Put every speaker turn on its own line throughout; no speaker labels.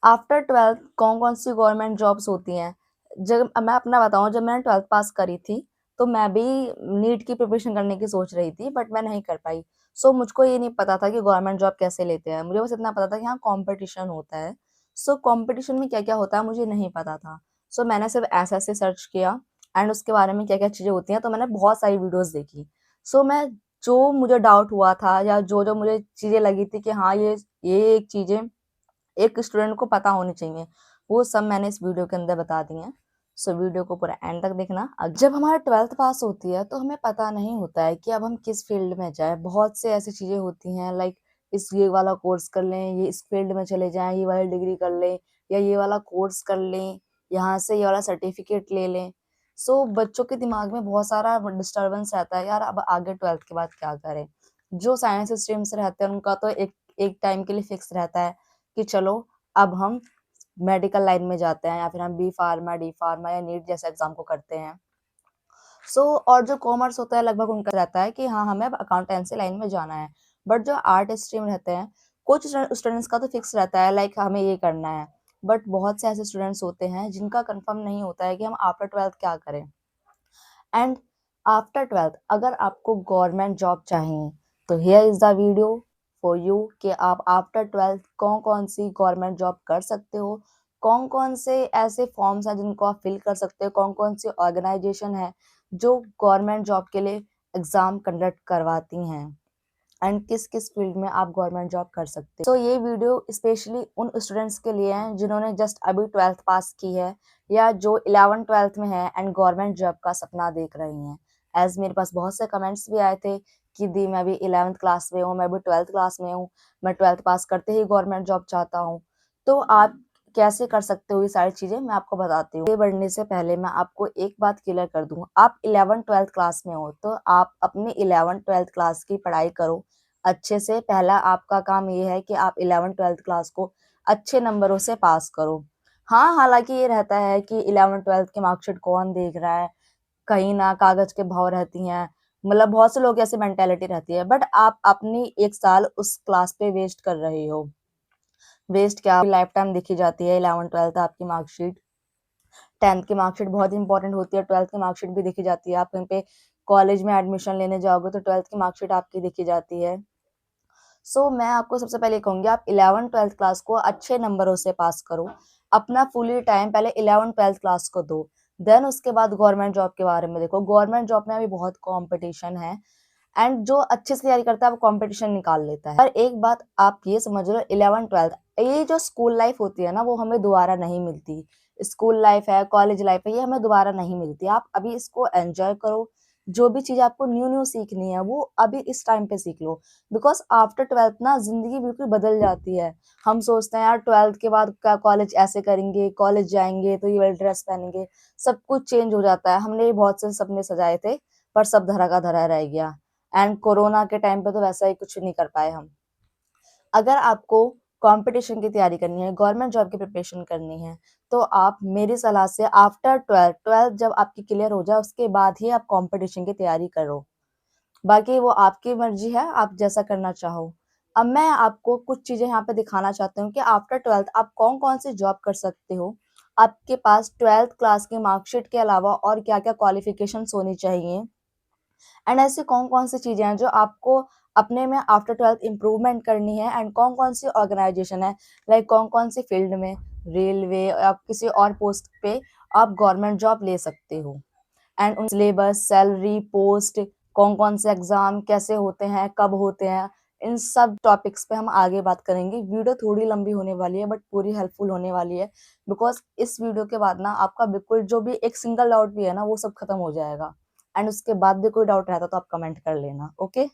After 12th कौन-कौन सी government jobs होती हैं? जब मैं अपना बताऊँ, जब मैंने 12th पास करी थी, तो मैं भी नीट की प्रिपरेशन करने की सोच रही थी, बट मैं नहीं कर पाई। सो मुझको ये नहीं पता था कि गवर्नमेंट जॉब कैसे लेते हैं। मुझे बस इतना पता था कि हाँ, कॉम्पिटिशन होता है। सो कॉम्पिटिशन में क्या-क्या होता है मुझे नहीं पता था। सो मैंने सिर्फ ऐसे-ऐसे सर्च किया एंड उसके बारे में क्या-क्या चीज़ें होती हैं, तो मैंने बहुत सारी वीडियोज़ देखी। सो मैं जो मुझे डाउट हुआ था या जो-जो मुझे चीज़ें लगी थी कि हाँ, ये एक चीज़ें एक स्टूडेंट को पता होनी चाहिए, वो सब मैंने इस वीडियो के अंदर बता दी हैं। सो वीडियो को पूरा एंड तक देखना। जब हमारा 12th पास होती है तो हमें पता नहीं होता है कि अब हम किस फील्ड में जाएँ। बहुत से ऐसी चीज़ें होती हैं लाइक ये वाला कोर्स कर लें, ये इस फील्ड में चले जाएँ, ये वाली डिग्री कर लें या ये वाला कोर्स कर लें, यहाँ से ये वाला सर्टिफिकेट ले लें। सो बच्चों के दिमाग में बहुत सारा डिस्टर्बेंस रहता है, यार अब आगे 12th के बाद क्या करें? जो साइंस स्ट्रीम से रहते हैं उनका तो एक एक टाइम के लिए फिक्स रहता है कि चलो अब हम मेडिकल लाइन में जाते हैं या फिर हम बी फार्मा, डी फार्मा या नीट जैसे एग्जाम को करते हैं। और जो कॉमर्स होता है लगभग उनका रहता है कि हाँ, हमें अब अकाउंटेंसी लाइन में जाना है। बट जो आर्ट स्ट्रीम रहते हैं, कुछ स्टूडेंट्स का तो फिक्स रहता है लाइक हमें ये करना है। बट बहुत से ऐसे स्टूडेंट्स होते हैं जिनका कंफर्म नहीं होता है कि हम आफ्टर 12th क्या करें। एंड आफ्टर 12th अगर आपको गवर्नमेंट जॉब चाहिए तो here is the video for you कि आप आफ्टर 12th कौन कौन सी गवर्नमेंट जॉब कर सकते हो, कौन कौन से ऐसे फॉर्म्स हैं जिनको आप फिल कर सकते हो, कौन कौन सी ऑर्गेनाइजेशन है जो गवर्नमेंट जॉब के लिए एग्जाम कंडक्ट करवाती हैं एंड किस किस फील्ड में आप गवर्नमेंट जॉब कर सकते हो। ये वीडियो स्पेशली उन स्टूडेंट्स के लिए है जिन्होंने जस्ट अभी 12th पास की है या जो 11 12th में है एंड गवर्नमेंट जॉब का सपना देख रही हैं। एज मेरे पास बहुत से कमेंट्स भी आए थे कि दी मैं भी 11th क्लास में हूँ, मैं भी 12th क्लास में हूँ, मैं 12th पास करते ही गवर्नमेंट जॉब चाहता हूँ। तो आप कैसे कर सकते हो ये सारी चीजें मैं आपको बताती हूँ। आगे बढ़ने से पहले मैं आपको एक बात क्लियर कर दूं, आप 11 12th क्लास में हो तो आप अपने 11 12th क्लास की पढ़ाई करो अच्छे से। पहला आपका काम ये है कि आप 11 12th क्लास को अच्छे नंबरों से पास करो। हाँ, हालांकि ये रहता है कि 11 12th की मार्कशीट कौन देख रहा है, कहीं ना कागज के भाव रहती हैं, मतलब बहुत से लोग ऐसी मेंटेलिटी रहती है। बट आप अपनी एक साल उस क्लास पे वेस्ट कर रहे हो। वेस्ट क्या, लाइफ टाइम देखी जाती है 11 12th आपकी मार्कशीट। 10th की मार्कशीट बहुत इंपॉर्टेंट होती है, 12th की मार्कशीट भी देखी जाती है। आप कहीं पे कॉलेज में एडमिशन लेने जाओगे तो 12th की मार्कशीट आपकी देखी जाती है। मैं आपको सबसे पहले कहूंगी आप 11 12th क्लास को अच्छे नंबरों से पास करो। अपना फुली टाइम पहले 11 12th क्लास को दो, देन उसके बाद गवर्नमेंट जॉब के बारे में देखो। गवर्नमेंट जॉब में अभी बहुत कंपटीशन है एंड जो अच्छे से तैयारी करता है वो कंपटीशन निकाल लेता है। पर एक बात आप ये समझ लो, 11 12th ये जो स्कूल लाइफ होती है ना वो हमें दोबारा नहीं मिलती। स्कूल लाइफ है, कॉलेज लाइफ है, ये हमें दोबारा नहीं मिलती। आप अभी इसको एंजॉय करो। जो भी चीज आपको न्यू न्यू सीखनी है वो अभी इस टाइम पे सीख लो। बिकॉज आफ्टर 12th ना जिंदगी बिल्कुल बदल जाती है। हम सोचते हैं यार 12th के बाद क्या कॉलेज ऐसे करेंगे, कॉलेज जाएंगे तो ये वाली ड्रेस पहनेंगे, सब कुछ चेंज हो जाता है। हमने बहुत से सपने सजाए थे पर सब धरा का धरा रह गया। एंड कोरोना के टाइम पे तो वैसा ही कुछ नहीं कर पाए हम। अगर आपको कंपटीशन की तैयारी करनी है, गवर्नमेंट जॉब की प्रिपरेशन करनी है, तो आप मेरी सलाह से आफ्टर 12th जब आपकी क्लियर हो जाए उसके बाद ही आप कंपटीशन की तैयारी करो। बाकी वो आपकी मर्जी है, आप जैसा करना चाहो। अब मैं आपको कुछ चीजें यहाँ पे दिखाना चाहती हूँ कि आफ्टर 12th आप कौन कौन सी जॉब कर सकते हो। आपके पास 12th क्लास की मार्कशीट के अलावा और क्या क्या क्वालिफिकेशंस होनी चाहिए एंड ऐसी कौन कौन सी चीजें हैं जो आपको अपने में आफ्टर 12th इम्प्रूवमेंट करनी है एंड कौन कौन सी ऑर्गेनाइजेशन है लाइक कौन कौन सी फील्ड में, रेलवे या किसी और पोस्ट पे आप गवर्नमेंट जॉब ले सकते हो एंड उन सिलेबस, सैलरी, पोस्ट, कौन कौन से एग्जाम कैसे होते हैं, कब होते हैं, इन सब टॉपिक्स पे हम आगे बात करेंगे। वीडियो थोड़ी लंबी होने वाली है बट पूरी हेल्पफुल होने वाली है। बिकॉज इस वीडियो के बाद ना आपका बिल्कुल जो भी एक सिंगल डाउट भी है ना वो सब खत्म हो जाएगा। एंड उसके बाद भी कोई डाउट रहता तो आप कमेंट कर लेना, ओके।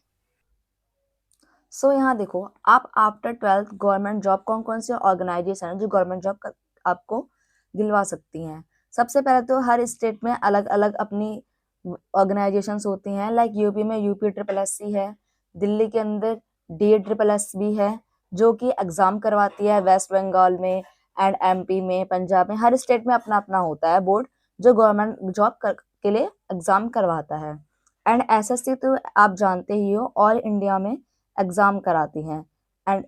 यहाँ देखो, आप आफ्टर 12th गवर्नमेंट जॉब कौन कौन से ऑर्गेनाइजेशन है जो गवर्नमेंट जॉब आपको दिलवा सकती हैं। सबसे पहले तो हर स्टेट में अलग अलग अपनी ऑर्गेनाइजेशंस होती हैं। लाइक यूपी में यूपी ट्रिपल एस सी है, दिल्ली के अंदर डी ट्रिपल एस भी है जो कि एग्जाम करवाती है, वेस्ट बंगाल में एंड एमपी में, पंजाब में, हर स्टेट में अपना अपना होता है बोर्ड जो गवर्नमेंट जॉब के लिए एग्जाम करवाता है। एंड एसएससी तो आप जानते ही हो ऑल इंडिया में एग्जाम कराती हैं। एंड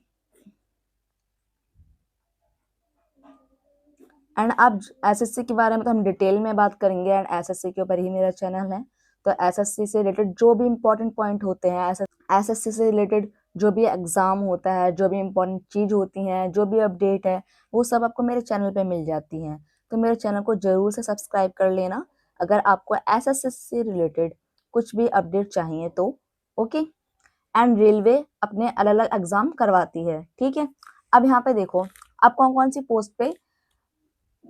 एंड अब एसएससी के बारे में तो हम डिटेल में बात करेंगे, एंड एसएससी के ऊपर ही मेरा चैनल है। तो एसएससी से रिलेटेड जो भी इम्पोर्टेंट पॉइंट होते हैं, एसएससी से रिलेटेड जो भी एग्जाम होता है, जो भी इम्पोर्टेंट चीज होती हैं, जो भी अपडेट है, वो सब आपको मेरे चैनल पे मिल जाती हैं। तो मेरे चैनल को जरूर से सब्सक्राइब कर लेना अगर आपको एसएससी से रिलेटेड कुछ भी अपडेट चाहिए तो। ओके। एंड रेलवे अपने अलग अलग एग्जाम करवाती है, ठीक है। अब यहाँ पे देखो, आप कौन कौन सी पोस्ट पे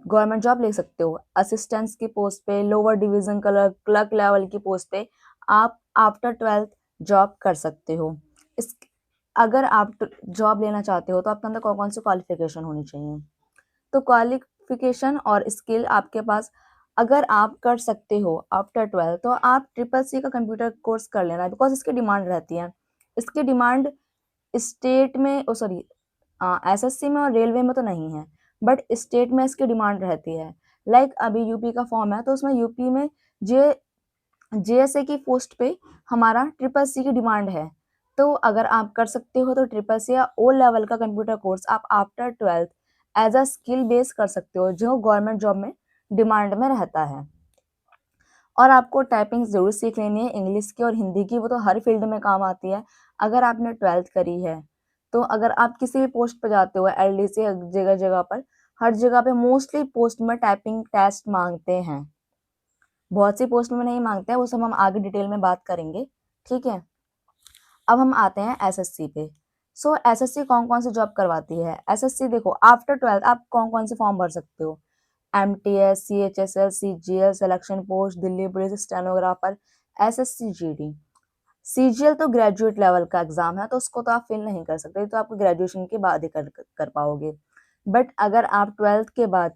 गवर्नमेंट जॉब ले सकते हो। असिस्टेंट्स की पोस्ट पे, लोअर डिवीजन क्लर्क लेवल की पोस्ट पे आप आफ्टर 12th जॉब कर सकते हो। इस अगर आप जॉब लेना चाहते हो तो आपके अंदर कौन कौन सी क्वालिफिकेशन होनी चाहिए। तो क्वालिफिकेशन और स्किल आपके पास, अगर आप कर सकते हो आफ्टर 12th तो आप CCC का कंप्यूटर कोर्स कर लेना, बिकॉज इसकी डिमांड रहती है। इसकी डिमांड स्टेट में, ओ सॉरी, एसएससी में और रेलवे में तो नहीं है, बट स्टेट में इसकी डिमांड रहती है। लाइक अभी यूपी का फॉर्म है तो उसमें यूपी में जे जेएसए की पोस्ट पे हमारा CCC की डिमांड है। तो अगर आप कर सकते हो तो CCC या ओ लेवल का कंप्यूटर कोर्स आप after 12th as a skill base कर सकते हो, जो गवर्नमेंट जॉब में डिमांड में रहता है। और आपको टाइपिंग जरूर सीख लेनी है, इंग्लिश की और हिंदी की, वो तो हर फील्ड में काम आती है। अगर आपने 12th करी है तो अगर आप किसी भी पोस्ट पर जाते हो, एलडीसी जगह जगह पर, हर जगह पे मोस्टली पोस्ट में टाइपिंग टेस्ट मांगते हैं। बहुत सी पोस्ट में नहीं मांगते हैं, वो सब हम आगे डिटेल में बात करेंगे, ठीक है। अब हम आते हैं एसएससी पे। सो एसएससी कौन कौन सी जॉब करवाती है। एसएससी देखो, आफ्टर 12th आप कौन कौन से फॉर्म भर सकते हो। MTS, CHSL, CGL, selection post, Delhi police, stenographer, SSC GD. CGL तो ग्रेजुएट लेवल का एग्जाम है, तो उसको तो आप फिल नहीं कर सकते, तो आपको ग्रेजुएशन के बाद ही कर पाओगे। बट अगर आप 12th के बाद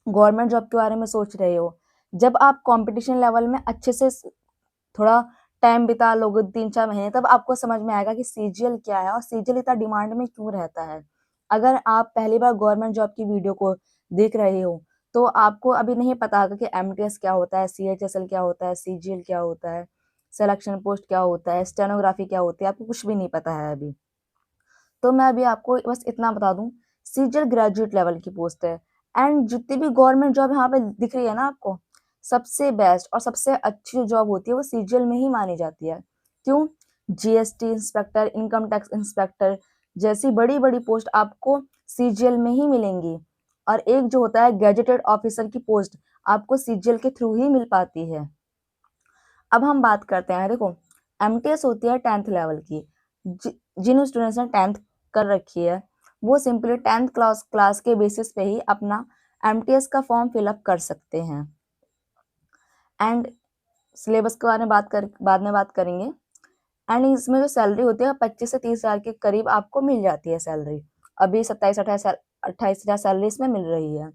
गवर्नमेंट जॉब के बारे में सोच रहे हो, जब आप कंपटीशन लेवल में अच्छे से थोड़ा टाइम बिता लोगे, 3-4 महीने, तब आपको समझ में आएगा कि सीजीएल क्या है और सीजीएल इतना डिमांड में क्यों रहता है। अगर आप पहली बार गवर्नमेंट जॉब की वीडियो को देख रहे हो तो आपको अभी नहीं पता होगा कि एमटीएस क्या होता है, सीएचएसएल क्या होता है, सीजीएल क्या होता है, सिलेक्शन पोस्ट क्या होता है, स्टेनोग्राफी क्या होती है, आपको कुछ भी नहीं पता है अभी। तो मैं अभी आपको बस इतना बता दूं, सीजीएल ग्रेजुएट लेवल की पोस्ट है। एंड जितनी भी गवर्नमेंट जॉब यहाँ पे दिख रही है ना आपको, सबसे बेस्ट और सबसे अच्छी जो जॉब होती है वो सीजीएल में ही मानी जाती है। क्यों? GST inspector, income tax inspector जैसी बड़ी बड़ी पोस्ट आपको सीजीएल में ही मिलेंगी। और एक जो होता है गैजेटेड ऑफिसर की पोस्ट, आपको सीजीएल के थ्रू ही मिल पाती है। अब हम बात करते हैं, देखो, एमटीएस होती है 10th लेवल की। जिन स्टूडेंट्स ने 10th कर रखी है वो सिंपली 10th क्लास के बेसिस पे ही अपना एमटीएस का फॉर्म फिलअप कर सकते हैं। एंड सिलेबस के बारे में बाद में बात करेंगे। एंड इसमें जो सैलरी होती है 25 से 30 हज़ार के करीब आपको मिल जाती है सैलरी। अभी 27-28 हज़ार सैलरी इसमें मिल रही है।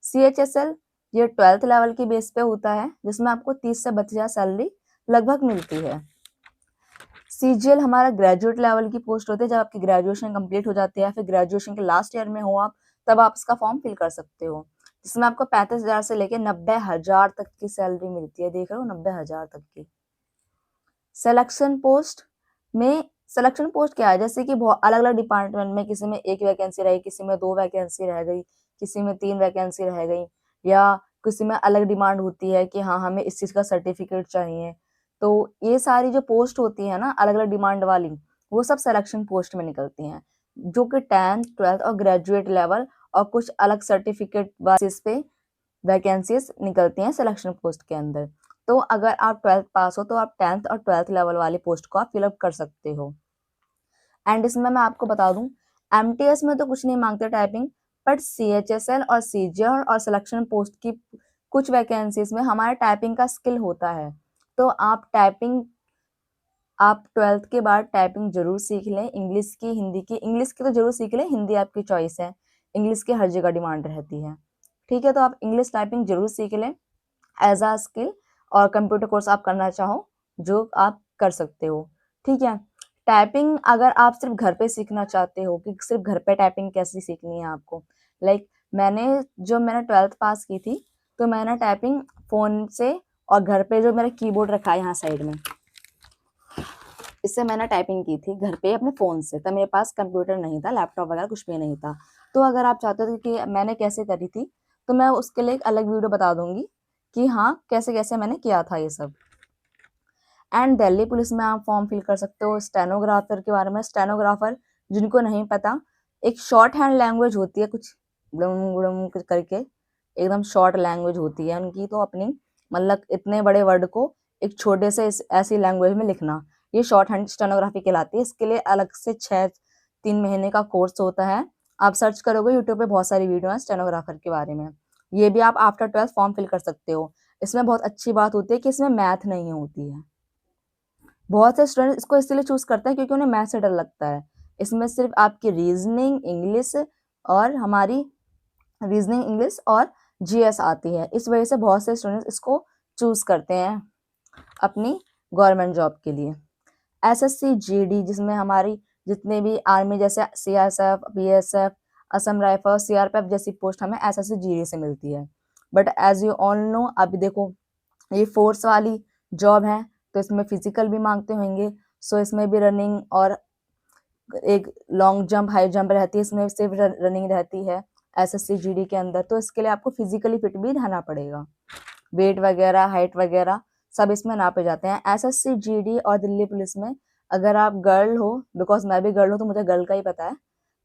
सीएचएसएल ये 12th लेवल की बेस पे होता है, जिसमें आपको 30 से 32 हज़ार सैलरी लगभग मिलती है। सीजीएल हमारा ग्रेजुएट लेवल की पोस्ट होती है, जब आपकी ग्रेजुएशन कंप्लीट हो जाती है, फिर ग्रेजुएशन के लास्ट ईयर में हो आप, तब आप इसका फॉर्म फिल कर सकते हो, जिसमें आपको 35 हज़ार से लेकर 90 हज़ार तक की सैलरी मिलती है। देख रहे हो, 90 हज़ार तक की। सिलेक्शन पोस्ट में, सिलेक्शन पोस्ट क्या है, जैसे कि बहुत अलग अलग डिपार्टमेंट में किसी में 1 वैकेंसी रही, किसी में 2 वैकेंसी रह गई, किसी में 3 वैकेंसी रह गई, या किसी में अलग डिमांड होती है कि हाँ हमें इस चीज का सर्टिफिकेट चाहिए। तो ये सारी जो पोस्ट होती है ना अलग अलग डिमांड वाली, वो सब सिलेक्शन पोस्ट में निकलती हैं, जो कि 10th 12th और ग्रेजुएट लेवल और कुछ अलग सर्टिफिकेट बेसिस पे वैकेंसीज निकलती हैं सिलेक्शन पोस्ट के अंदर। तो अगर आप 12th पास हो तो आप 10th और 12th लेवल वाली पोस्ट को आप फिलअप कर सकते हो। एंड इसमें मैं आपको बता दूं, एमटीएस में तो कुछ नहीं मांगते टाइपिंग, बट सीएचएसएल और सीजीएल और सिलेक्शन पोस्ट की कुछ वैकेंसीज में हमारा टाइपिंग का स्किल होता है। तो आप 12th के बाद टाइपिंग जरूर सीख लें, इंग्लिश की, हिंदी की। इंग्लिश की तो जरूर सीख लें, हिंदी आपकी चॉइस है, इंग्लिश की हर जगह डिमांड रहती है, ठीक है। तो आप इंग्लिश टाइपिंग जरूर सीख लें एज अ स्किल, और कंप्यूटर कोर्स आप करना चाहो जो आप कर सकते हो, ठीक है। टाइपिंग अगर आप सिर्फ घर पे सीखना चाहते हो कि सिर्फ घर पे टाइपिंग कैसे सीखनी है आपको, लाइक मैंने 12th पास की थी, तो मैंने टाइपिंग फोन से और घर पे जो मेरा कीबोर्ड रखा है यहाँ साइड में, इससे मैंने टाइपिंग की थी घर पे अपने फोन से। तब मेरे पास कंप्यूटर नहीं था, लैपटॉप वगैरह कुछ भी नहीं था। तो अगर आप चाहते हो कि मैंने कैसे करी थी, तो मैं उसके लिए एक अलग वीडियो बता दूंगी कि हाँ कैसे कैसे मैंने किया था ये सब। एंड दिल्ली पुलिस में आप फॉर्म फिल कर सकते हो। स्टेनोग्राफर के बारे में, स्टेनोग्राफर जिनको नहीं पता, एक शॉर्ट हैंड लैंग्वेज होती है, कुछ ब्लम ब्लम करके एकदम शॉर्ट लैंग्वेज होती है उनकी, तो अपनी मतलब इतने बड़े वर्ड को एक छोटे से ऐसी लैंग्वेज में लिखना, ये शॉर्ट हैंड स्टेनोग्राफी कहलाती है। इसके लिए अलग से 3 महीने का कोर्स होता है। आप सर्च करोगे यूट्यूब पे, बहुत सारी वीडियो है स्टेनोग्राफर के बारे में। ये भी आप आफ्टर 12th फॉर्म फिल कर सकते हो। इसमें बहुत अच्छी बात होती है कि इसमें मैथ नहीं होती है। बहुत से स्टूडेंट इसको इसलिए चूज करते हैं क्योंकि उन्हें मैथ से डर लगता है। इसमें सिर्फ आपकी रीजनिंग इंग्लिश और हमारी रीजनिंग इंग्लिश और जीएस आती है। इस वजह से बहुत से स्टूडेंट्स इसको चूज करते हैं अपनी गवर्नमेंट जॉब के लिए। एसएससी जीडी, जिसमें हमारी जितने भी आर्मी जैसे CISF, BSF, Assam rifle, CRPF जैसी पोस्ट हमें एसएससी जीडी से मिलती है। But as you all know, अभी देखो ये फोर्स वाली जॉब है तो इसमें फिजिकल भी मांगते होंगे। सो इसमें भी रनिंग और एक लॉन्ग जंप, हाई जंप रहती है, इसमें सिर्फ रनिंग रहती है एसएससी जीडी के अंदर। तो इसके लिए आपको फिजिकली फिट भी रहना पड़ेगा। वेट वगैरह, हाइट वगैरह सब इसमें नापे जाते हैं। एसएससी जीडी और दिल्ली पुलिस में अगर आप गर्ल हो, बिकॉज मैं भी गर्ल हूँ तो मुझे गर्ल का ही पता है,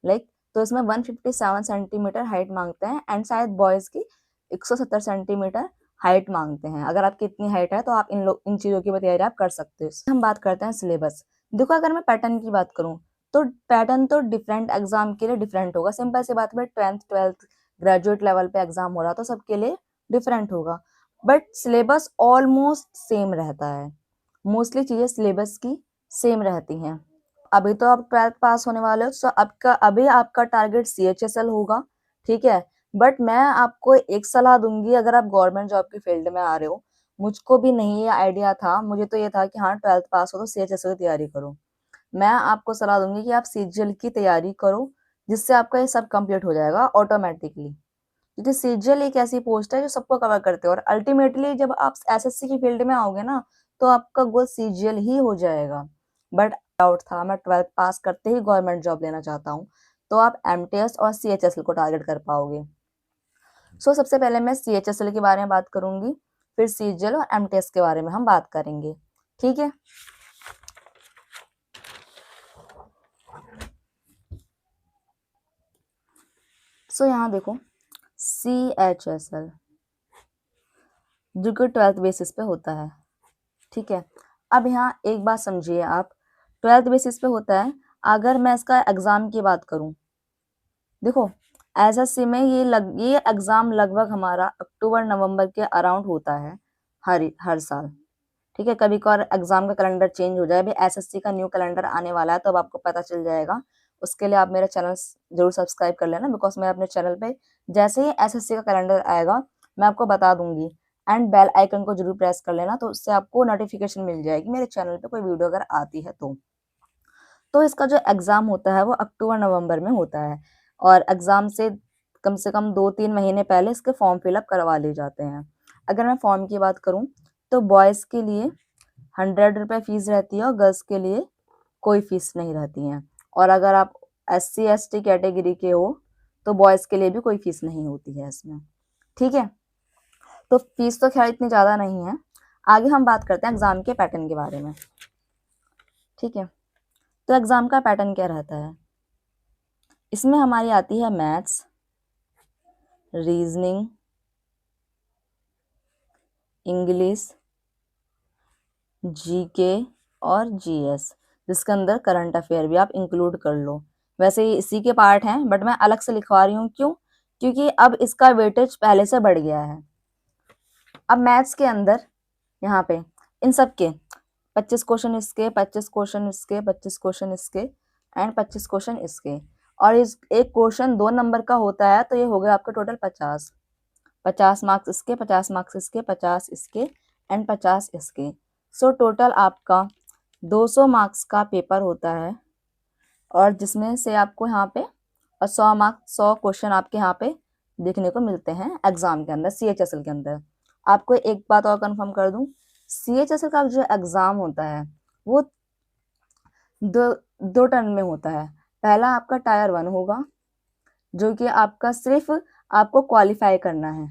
लाइक तो इसमें 157 सेंटीमीटर हाइट मांगते हैं। एंड शायद बॉयज की 170 सेंटीमीटर हाइट मांगते हैं। अगर आपकी इतनी हाइट है तो आप इन चीजों की तैयारी आप कर सकते हो। हम बात करते हैं सिलेबस। देखो अगर मैं पैटर्न की बात करूँ तो पैटर्न तो डिफरेंट एग्जाम के लिए डिफरेंट होगा। सिंपल सी बात है, 10th 12th ग्रेजुएट लेवल पे एग्जाम हो रहा तो सबके लिए डिफरेंट होगा, बट सिलेबस ऑलमोस्ट सेम रहता है। मोस्टली चीजें सिलेबस की सेम रहती हैं। अभी तो आप 12th पास होने वाले हो, तो अभी आपका टारगेट CHSL होगा, ठीक है। बट मैं आपको एक सलाह दूंगी, अगर आप गवर्नमेंट जॉब की फील्ड में आ रहे हो, मुझको भी नहीं ये आइडिया था, मुझे तो ये था कि हाँ 12th पास हो तो CHSL की तैयारी करो। मैं आपको सलाह दूंगी कि आप CGL की तैयारी करो, जिससे आपका ये सब कंप्लीट हो जाएगा ऑटोमेटिकली। क्योंकि सीजीएल एक ऐसी पोस्ट है जो सबको कवर करते हैं, और अल्टीमेटली जब आप एसएससी की फील्ड में आओगे ना तो आपका गोल सीजीएल ही हो जाएगा। बट डाउट था, मैं 12th पास करते ही गवर्नमेंट जॉब लेना चाहता हूँ, तो आप एमटीएस और सीएचएसएल को टारगेट कर पाओगे। सो सबसे पहले मैं सीएचएसएल के बारे में बात करूंगी, फिर सीजीएल और एमटीएस के बारे में हम बात करेंगे, ठीक है। सो यहाँ देखो, CHSL जो कि 12th बेसिस पे होता है, ठीक है। अब यहाँ एक बात समझिए आप, 12th बेसिस पे होता है। अगर मैं इसका एग्जाम की बात करूं, देखो एसएससी में ये एग्जाम लगभग हमारा अक्टूबर नवंबर के अराउंड होता है हर साल, ठीक है। कभी कभार एग्जाम का कैलेंडर चेंज हो जाए, अभी एसएससी का न्यू कैलेंडर आने वाला है तो अब आपको पता चल जाएगा। उसके लिए आप मेरा चैनल जरूर सब्सक्राइब कर लेना, बिकॉज मैं अपने चैनल पे जैसे ही एसएससी का कैलेंडर आएगा मैं आपको बता दूंगी। एंड बेल आइकन को जरूर प्रेस कर लेना, तो उससे आपको नोटिफिकेशन मिल जाएगी मेरे चैनल पे कोई वीडियो अगर आती है तो इसका जो एग्जाम होता है वो अक्टूबर नवंबर में होता है, और एग्जाम से कम 2-3 महीने पहले इसके फॉर्म फिलअप करवा लिए जाते हैं। अगर मैं फॉर्म की बात करूं तो बॉयज के लिए 100 रुपये फीस रहती है और गर्ल्स के लिए कोई फीस नहीं रहती है। और अगर आप SC ST कैटेगरी के हो तो बॉयज के लिए भी कोई फीस नहीं होती है इसमें, ठीक है। तो फीस तो खैर इतनी ज्यादा नहीं है। आगे हम बात करते हैं एग्जाम के पैटर्न के बारे में, ठीक है। तो एग्जाम का पैटर्न क्या रहता है, इसमें हमारी आती है मैथ्स, रीजनिंग, इंग्लिश, जीके और जीएस, जिसके अंदर करंट अफेयर भी आप इंक्लूड कर लो। वैसे ये इसी के पार्ट हैं, बट मैं अलग से लिखवा रही हूँ, क्यों? क्योंकि अब इसका वेटेज पहले से बढ़ गया है। अब मैथ्स के अंदर यहाँ पे इन सब के 25 क्वेश्चन इसके, 25 क्वेश्चन इसके, 25 क्वेश्चन इसके एंड 25 क्वेश्चन इसके, और इस एक क्वेश्चन 2 नंबर का होता है, तो ये हो गया आपका टोटल 50 मार्क्स इसके, 50 मार्क्स इसके, 50 इसके एंड 50 इसके। सो टोटल आपका 200 मार्क्स का पेपर होता है, और जिसमें से आपको यहाँ पे 100 क्वेश्चन आपके यहाँ पे देखने को मिलते हैं एग्जाम के अंदर, CHSL के अंदर। आपको एक बात और कंफर्म कर दूं, CHSL का जो एग्जाम होता है वो दो टर्न में होता है। पहला आपका टायर 1 होगा, जो कि आपका सिर्फ आपको क्वालिफाई करना है,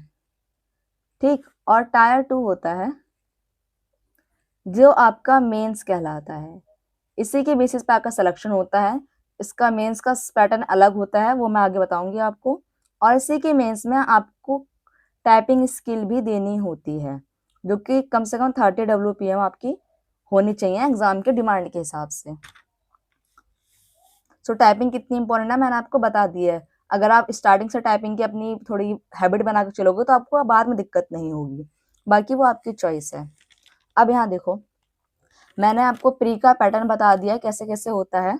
ठीक। और टायर 2 होता है जो आपका मेंस कहलाता है। इसी के बेसिस पे आपका सिलेक्शन होता है। इसका मेंस का पैटर्न अलग होता है, वो मैं आगे बताऊंगी आपको। और इसी के मेंस में आपको टाइपिंग स्किल भी देनी होती है, जो कि कम से कम 30 WPM आपकी होनी चाहिए एग्जाम के डिमांड के हिसाब से। सो टाइपिंग कितनी इंपॉर्टेंट है मैंने आपको बता दी है। अगर आप स्टार्टिंग से टाइपिंग की अपनी थोड़ी हैबिट बना के चलोगे तो आपको बाद में दिक्कत नहीं होगी, बाकी वो आपकी चॉइस है। अब यहाँ देखो, मैंने आपको प्री का पैटर्न बता दिया कैसे कैसे होता है,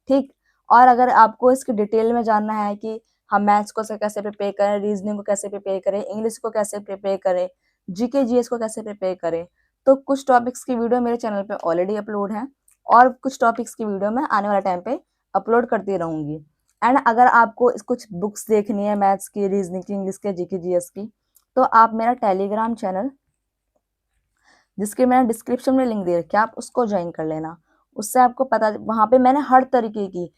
ठीक। और अगर आपको इसकी डिटेल में जानना है कि हम मैथ्स को कैसे प्रिपेयर करें, रीजनिंग को कैसे प्रिपेयर करें, इंग्लिश को कैसे प्रिपेयर करें, जीके जीएस को कैसे प्रिपेयर करें, तो कुछ टॉपिक्स की वीडियो मेरे चैनल पे ऑलरेडी अपलोड है और कुछ टॉपिक्स की वीडियो मैं आने वाला टाइम पे अपलोड करती रहूंगी। एंड अगर आपको कुछ बुक्स देखनी है मैथ्स की, रीजनिंग की, इंग्लिश की, जीके जीएस की, तो आप मेरा टेलीग्राम चैनल, जिसके मैंने डिस्क्रिप्शन में लिंक दे रखी है, आप उसको ज्वाइन कर लेना। उससे आपको पता, वहां पे मैंने हर तरीके की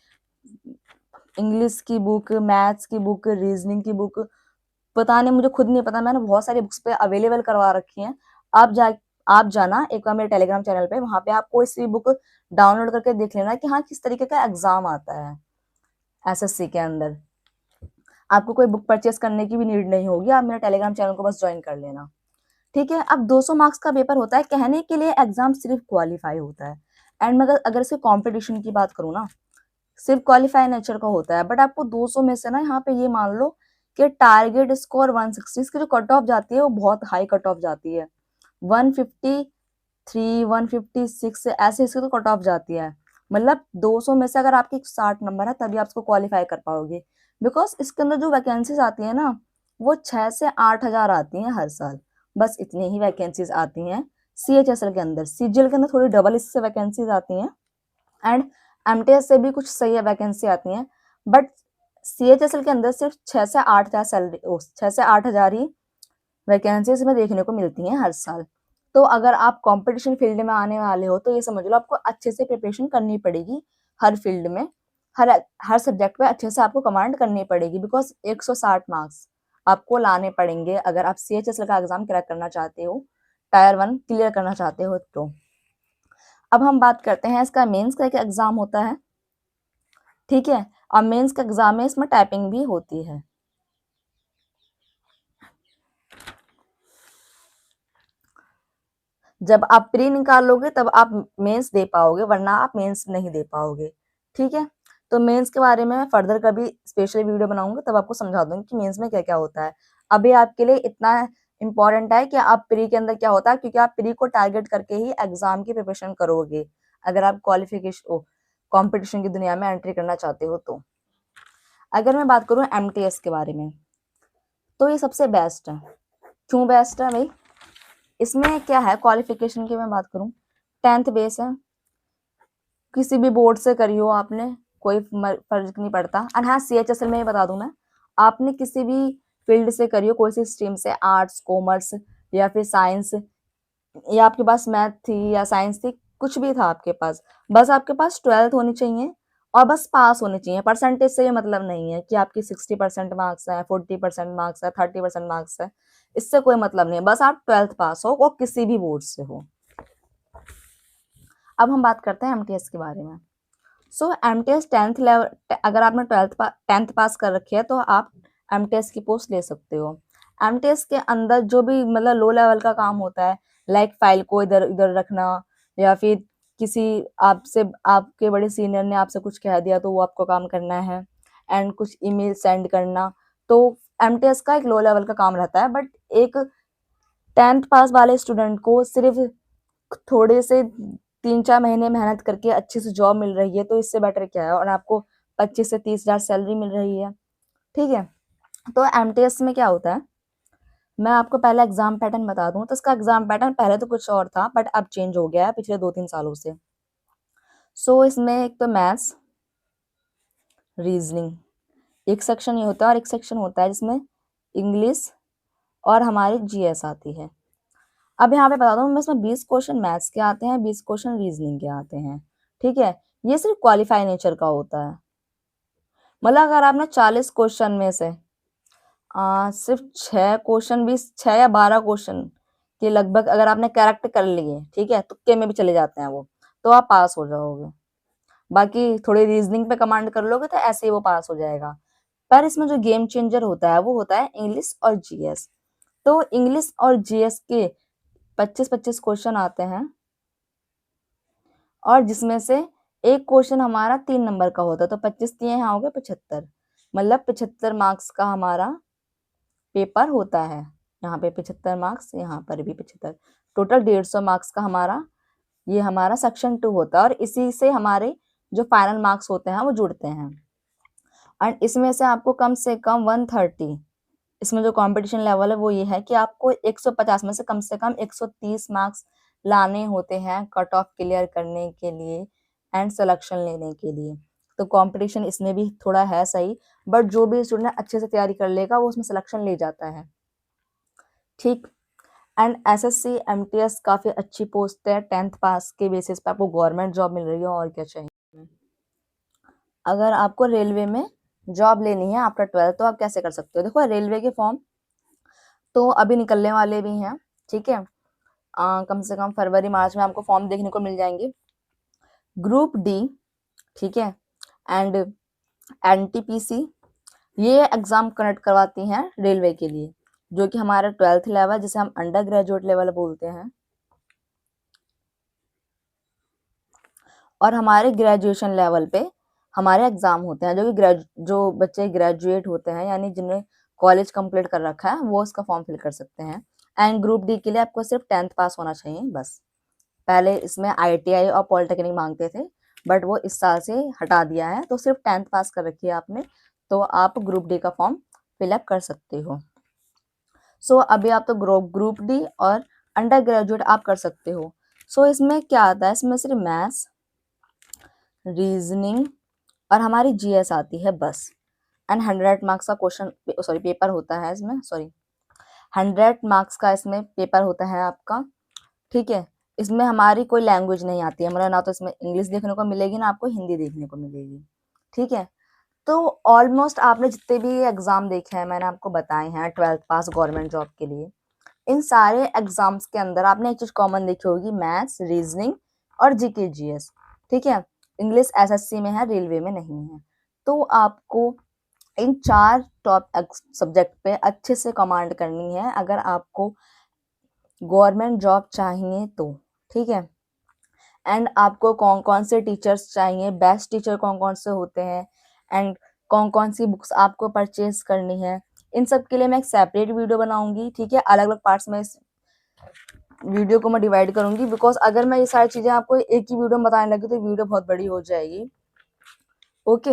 इंग्लिश की बुक, मैथ्स की बुक, रीजनिंग की बुक, पता नहीं, मुझे खुद नहीं पता, मैंने बहुत सारी बुक्स पे अवेलेबल करवा रखी हैं। आप जाना एक बार मेरे टेलीग्राम चैनल पे, वहां पे आप कोई सी बुक डाउनलोड करके देख लेना कि हाँ किस तरीके का एग्जाम आता है एसएससी के अंदर। आपको कोई बुक परचेस करने की भी नीड नहीं होगी, आप मेरे टेलीग्राम चैनल को बस ज्वाइन कर लेना, ठीक है। अब 200 मार्क्स का पेपर होता है, कहने के लिए एग्जाम सिर्फ क्वालिफाई होता है। एंड मगर अगर इसके कॉम्पिटिशन की बात करूँ ना, सिर्फ क्वालिफाई नेचर का होता है, बट आपको 200 में से ना यहाँ पे ये मान लो कि टारगेट स्कोर 160, इसकी जो कट ऑफ जाती है वो बहुत हाई कट ऑफ जाती है, 153, 156 ऐसे इसकी तो कट ऑफ जाती है। मतलब 200 में से अगर आपके 60 नंबर है तभी आप इसको क्वालिफाई कर पाओगे, बिकॉज इसके अंदर जो वैकेंसीज आती है ना, वो 6 से 8 हजार आती हैं हर साल, बस इतनी ही वैकेंसीज आती हैं CHSL के अंदर। CGL के अंदर थोड़ी डबल इससे वैकेंसीज आती हैं, एंड एमटीएस से भी कुछ सही है वैकेंसी आती हैं, बट CHSL के अंदर सिर्फ 6 से 8 हजार सैलरी, 6 से 8 हजार ही वैकेंसीज में देखने को मिलती हैं हर साल। तो अगर आप कंपटीशन फील्ड में आने वाले हो तो ये समझ लो आपको अच्छे से प्रिपरेशन करनी पड़ेगी, हर फील्ड में, हर हर सब्जेक्ट पे अच्छे से आपको कमांड करनी पड़ेगी, बिकॉज 160 मार्क्स आपको लाने पड़ेंगे अगर आप CHSL का एग्जाम क्रैक करना चाहते हो, टायर 1 क्लियर करना चाहते हो तो। अब हम बात करते हैं इसका मेंस का एक एग्जाम होता है, ठीक है। और मेंस का एग्जाम में इसमें टाइपिंग भी होती है। जब आप प्री निकालोगे तब आप मेंस दे पाओगे, वरना आप मेंस नहीं दे पाओगे, ठीक है। तो मेंस के बारे में मैं फर्दर कभी स्पेशल वीडियो बनाऊंगा, तब आपको समझा दूंगी कि मेंस में क्या क्या होता है। अभी आपके लिए इतना इंपॉर्टेंट है कि आप प्री के अंदर क्या होता है, क्योंकि आप प्री को टारगेट करके ही एग्जाम की प्रिपरेशन करोगे अगर आप क्वालिफिकेशन कॉम्पिटिशन की दुनिया में एंट्री करना चाहते हो तो। अगर मैं बात करूँ MTS के बारे में, तो ये सबसे बेस्ट है। क्यों बेस्ट है भाई? इसमें क्या है, क्वालिफिकेशन की मैं बात करूं, 10th बेस है, किसी भी बोर्ड से करी हो आपने, कोई फर्क नहीं पड़ता। और हाँ CHSL में ये बता दूं मैं, आपने किसी भी फील्ड से करी हो, कोई सी स्ट्रीम से, आर्ट्स, कॉमर्स या फिर साइंस, या आपके पास मैथ थी या साइंस थी, कुछ भी था आपके पास, बस आपके पास 12th होनी चाहिए और बस पास होने चाहिए। परसेंटेज से ये मतलब नहीं है कि आपकी 60% मार्क्स है, 40% मार्क्स है, 30% मार्क्स है, इससे कोई मतलब नहीं है, बस आप 12th पास हो और किसी भी बोर्ड से हो। अब हम बात करते हैं MTS के बारे में। सो MTS 10th लेवल, अगर आपने 10th पास कर रखी है तो आप MTS की पोस्ट ले सकते हो। MTS के अंदर जो भी मतलब लो लेवल का काम होता है, लाइक फाइल को इधर उधर रखना, या फिर किसी आपसे, आपके बड़े सीनियर ने आपसे कुछ कह दिया तो वो आपको काम करना है, एंड कुछ ईमेल सेंड करना, तो MTS का एक लो लेवल का काम रहता है। बट एक 10th पास वाले स्टूडेंट को सिर्फ थोड़े से 3-4 महीने मेहनत करके अच्छी सी जॉब मिल रही है, तो इससे बेटर क्या है, और आपको 25 से 30 हजार सैलरी मिल रही है, ठीक है। तो MTS में क्या होता है, मैं आपको पहले एग्जाम पैटर्न बता दूं। तो इसका एग्जाम पैटर्न पहले तो कुछ और था, बट अब चेंज हो गया है पिछले 2-3 सालों से। सो इसमें एक तो मैथ्स, रीजनिंग एक सेक्शन ये होता है, और एक सेक्शन होता है जिसमें इंग्लिश और हमारी GS आती है। अब यहाँ पे बता दूं, इसमें 20 क्वेश्चन मैथ्स के आते हैं, 20 क्वेश्चन रीजनिंग के आते हैं, ठीक है। ये सिर्फ क्वालिफाई नेचर का होता है, मतलब अगर आपने 40 क्वेश्चन में से सिर्फ 6 क्वेश्चन भी 6 या 12 क्वेश्चन के लगभग अगर आपने करेक्ट कर लिए, ठीक है, तुक्के में भी चले जाते हैं वो, तो आप पास हो जाओगे। बाकी थोड़ी रीजनिंग पे कमांड कर लोगे तो ऐसे ही वो पास हो जाएगा। पर इसमें जो गेम चेंजर होता है वो होता है इंग्लिश और जीएस। तो इंग्लिश और जीएस के 25-25 क्वेश्चन आते हैं, और जिसमें से एक क्वेश्चन हमारा 3 नंबर का होता है, तो 25 दिए यहाँ हो गए 75, मतलब 75 मार्क्स का हमारा पेपर होता है। यहाँ पे 75 मार्क्स, यहाँ पर भी 75, टोटल 150 मार्क्स का हमारा ये हमारा सेक्शन 2 होता है, और इसी से हमारे जो फाइनल मार्क्स होते हैं वो जुड़ते हैं। एंड इसमें से आपको कम से कम 130, इसमें जो कंपटीशन लेवल है वो ये है कि आपको 150 में से कम 130 मार्क्स लाने होते हैं कट ऑफ क्लियर करने के लिए एंड सिलेक्शन लेने के लिए। तो कंपटीशन इसमें भी थोड़ा है सही, बट जो भी स्टूडेंट अच्छे से तैयारी कर लेगा वो उसमें सिलेक्शन ले जाता है, ठीक। एंड एसएससी एमटीएस काफी अच्छी पोस्ट है, 10th पास के बेसिस पे आपको गवर्नमेंट जॉब मिल रही है, और क्या चाहिए। अगर आपको रेलवे में जॉब लेनी है आफ्टर 12th तो आप कैसे कर सकते हो। देखो रेलवे के फॉर्म तो अभी निकलने वाले भी हैं, ठीक है, कम से कम फरवरी मार्च में आपको फॉर्म देखने को मिल जाएंगे। ग्रुप डी, ठीक है, एंड एनटीपीसी, ये एग्जाम कंडक्ट करवाती हैं रेलवे के लिए, जो कि हमारा 12th लेवल जिसे हम अंडर ग्रेजुएट लेवल बोलते हैं, और हमारे ग्रेजुएशन लेवल पे हमारे एग्जाम होते हैं, जो कि जो बच्चे ग्रेजुएट होते हैं यानी जिन्हें कॉलेज कंप्लीट कर रखा है वो इसका फॉर्म फिल कर सकते हैं। एंड ग्रुप डी के लिए आपको सिर्फ 10th पास होना चाहिए बस। पहले इसमें आईटीआई और पॉलिटेक्निक मांगते थे, बट वो इस साल से हटा दिया है, तो सिर्फ 10th पास कर रखी है आपने तो आप ग्रुप डी का फॉर्म फिलअप कर सकते हो। सो अभी आप तो ग्रुप डी और अंडर ग्रेजुएट आप कर सकते हो। सो इसमें क्या आता है, इसमें सिर्फ मैथ्स, रीजनिंग और हमारी जीएस आती है बस। एंड 100 मार्क्स का क्वेश्चन पेपर होता है इसमें, 100 मार्क्स का इसमें पेपर होता है आपका, ठीक है। इसमें हमारी कोई लैंग्वेज नहीं आती है, मतलब ना तो इसमें इंग्लिश देखने को मिलेगी ना आपको हिंदी देखने को मिलेगी, ठीक है। तो ऑलमोस्ट आपने जितने भी एग्जाम देखे हैं मैंने आपको बताए हैं 12th पास गवर्नमेंट जॉब के लिए, इन सारे एग्जाम्स के अंदर आपने एक चीज कॉमन देखी होगी, मैथ्स, रीजनिंग और जीके जीएस, ठीक है। इंग्लिश एसएससी में है, रेलवे में नहीं है। तो आपको इन 4 टॉप सब्जेक्ट पे अच्छे से कमांड करनी है अगर आपको गवर्नमेंट जॉब चाहिए तो, ठीक है। एंड आपको कौन कौन से टीचर्स चाहिए, बेस्ट टीचर कौन कौन से होते हैं, एंड कौन कौन सी बुक्स आपको परचेज करनी है, इन सब के लिए मैं एक सेपरेट वीडियो बनाऊंगी, ठीक है। अलग अलग पार्ट्स में इस वीडियो को मैं डिवाइड करूंगी, बिकॉज अगर मैं ये सारी चीजें आपको एक ही वीडियो में बताने लगी तो वीडियो बहुत बड़ी हो जाएगी, ओके।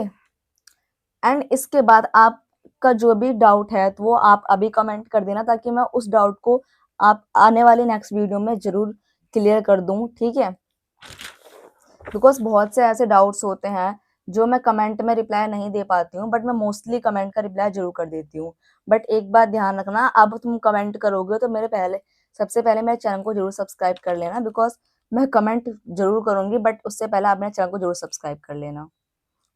एंड इसके बाद आपका जो भी डाउट है तो वो आप अभी कमेंट कर देना, ताकि मैं उस डाउट को आप आने वाली नेक्स्ट वीडियो में जरूर क्लियर कर दूं, ठीक है। बिकॉज बहुत से ऐसे डाउट्स होते हैं जो मैं कमेंट में रिप्लाई नहीं दे पाती हूँ, बट मैं मोस्टली कमेंट का रिप्लाई जरूर कर देती हूँ। बट एक बात ध्यान रखना, अब तुम कमेंट करोगे तो सबसे पहले मेरे चैनल को जरूर सब्सक्राइब कर लेना, बिकॉज मैं कमेंट जरूर करूंगी बट उससे पहले आप मेरे चैनल को जरूर सब्सक्राइब कर लेना,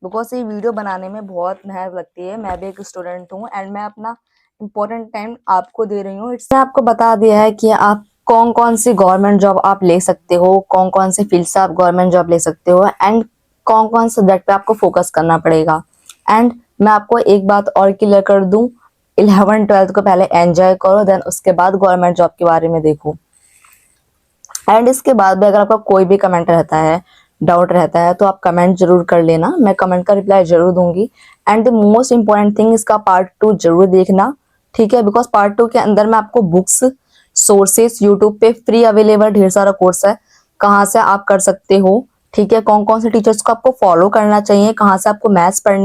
बिकॉज ये वीडियो बनाने में बहुत मेहनत लगती है। मैं भी एक स्टूडेंट हूँ एंड मैं अपना इम्पोर्टेंट टाइम आपको दे रही हूँ। इससे आपको बता दिया है कि आप कौन कौन सी गवर्नमेंट जॉब आप ले सकते हो, कौन कौन से फील्ड से आप गवर्नमेंट जॉब ले सकते हो, एंड कौन कौन सब्जेक्ट पे आपको फोकस करना पड़ेगा। एंड मैं आपको एक बात और क्लियर कर दूं, 11th-12th को पहले एंजॉय करो, देन उसके बाद गवर्नमेंट जॉब के बारे में देखो। एंड इसके बाद भी अगर आपका कोई भी कमेंट रहता है, डाउट रहता है, तो आप कमेंट जरूर कर लेना, मैं कमेंट का रिप्लाई जरूर दूंगी। And the most important thing, इसका पार्ट 2 जरूर देखना, ठीक है, बिकॉज पार्ट 2 के अंदर मैं आपको बुक्स, सोर्सेस, यूट्यूब पे फ्री अवेलेबल ढेर सारा कोर्स है, कहाँ से आप कर सकते हो, ठीक है, कौन कौन से टीचर्स को आपको फॉलो करना चाहिए, कहाँ से आपको मैथ्स पढ़नी